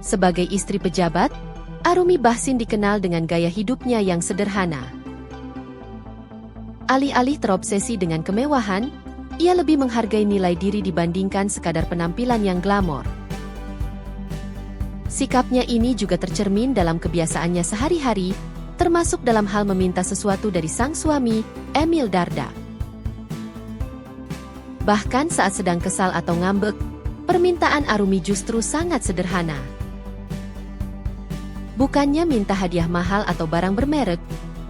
Sebagai istri pejabat, Arumi Bachsin dikenal dengan gaya hidupnya yang sederhana. Alih-alih terobsesi dengan kemewahan, ia lebih menghargai nilai diri dibandingkan sekadar penampilan yang glamor. Sikapnya ini juga tercermin dalam kebiasaannya sehari-hari, termasuk dalam hal meminta sesuatu dari sang suami, Emil Dardak. Bahkan saat sedang kesal atau ngambek, permintaan Arumi justru sangat sederhana. Bukannya minta hadiah mahal atau barang bermerek,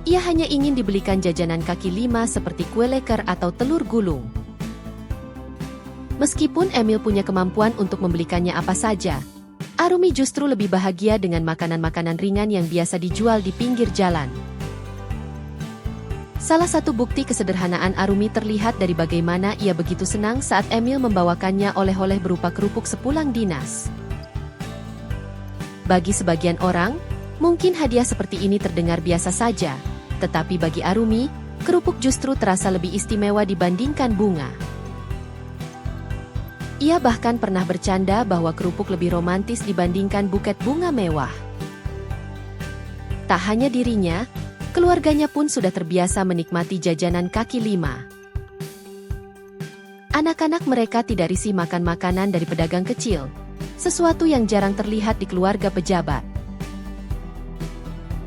ia hanya ingin dibelikan jajanan kaki lima seperti kue leker atau telur gulung. Meskipun Emil punya kemampuan untuk membelikannya apa saja, Arumi justru lebih bahagia dengan makanan-makanan ringan yang biasa dijual di pinggir jalan. Salah satu bukti kesederhanaan Arumi terlihat dari bagaimana ia begitu senang saat Emil membawakannya oleh-oleh berupa kerupuk sepulang dinas. Bagi sebagian orang, mungkin hadiah seperti ini terdengar biasa saja, tetapi bagi Arumi, kerupuk justru terasa lebih istimewa dibandingkan bunga. Ia bahkan pernah bercanda bahwa kerupuk lebih romantis dibandingkan buket bunga mewah. Tak hanya dirinya, keluarganya pun sudah terbiasa menikmati jajanan kaki lima. Anak-anak mereka tidak risih makan makanan dari pedagang kecil, sesuatu yang jarang terlihat di keluarga pejabat.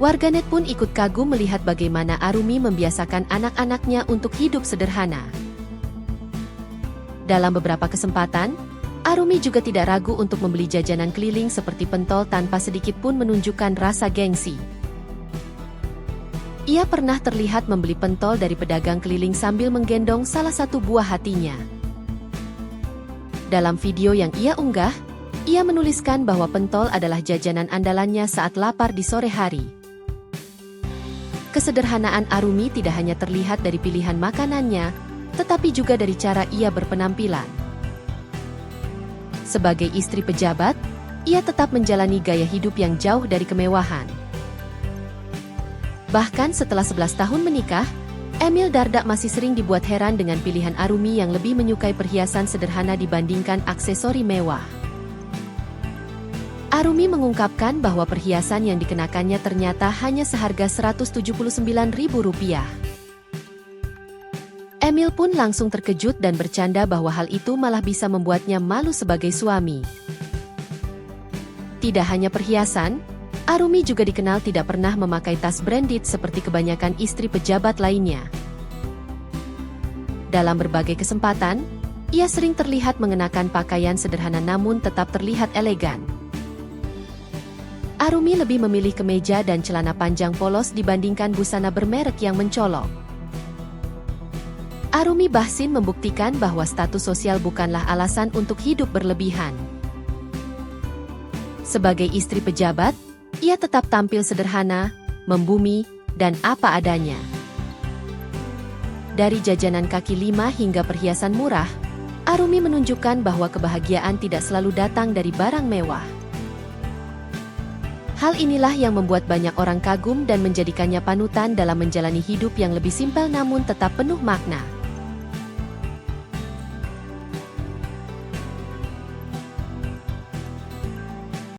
Warganet pun ikut kagum melihat bagaimana Arumi membiasakan anak-anaknya untuk hidup sederhana. Dalam beberapa kesempatan, Arumi juga tidak ragu untuk membeli jajanan keliling seperti pentol tanpa sedikit pun menunjukkan rasa gengsi. Ia pernah terlihat membeli pentol dari pedagang keliling sambil menggendong salah satu buah hatinya. Dalam video yang ia unggah, ia menuliskan bahwa pentol adalah jajanan andalannya saat lapar di sore hari. Kesederhanaan Arumi tidak hanya terlihat dari pilihan makanannya, tetapi juga dari cara ia berpenampilan. Sebagai istri pejabat, ia tetap menjalani gaya hidup yang jauh dari kemewahan. Bahkan setelah 11 tahun menikah, Emil Dardak masih sering dibuat heran dengan pilihan Arumi yang lebih menyukai perhiasan sederhana dibandingkan aksesori mewah. Arumi mengungkapkan bahwa perhiasan yang dikenakannya ternyata hanya seharga Rp179.000. Emil pun langsung terkejut dan bercanda bahwa hal itu malah bisa membuatnya malu sebagai suami. Tidak hanya perhiasan, Arumi juga dikenal tidak pernah memakai tas branded seperti kebanyakan istri pejabat lainnya. Dalam berbagai kesempatan, ia sering terlihat mengenakan pakaian sederhana namun tetap terlihat elegan. Arumi lebih memilih kemeja dan celana panjang polos dibandingkan busana bermerek yang mencolok. Arumi Bachsin membuktikan bahwa status sosial bukanlah alasan untuk hidup berlebihan. Sebagai istri pejabat, ia tetap tampil sederhana, membumi, dan apa adanya. Dari jajanan kaki lima hingga perhiasan murah, Arumi menunjukkan bahwa kebahagiaan tidak selalu datang dari barang mewah. Hal inilah yang membuat banyak orang kagum dan menjadikannya panutan dalam menjalani hidup yang lebih simpel namun tetap penuh makna.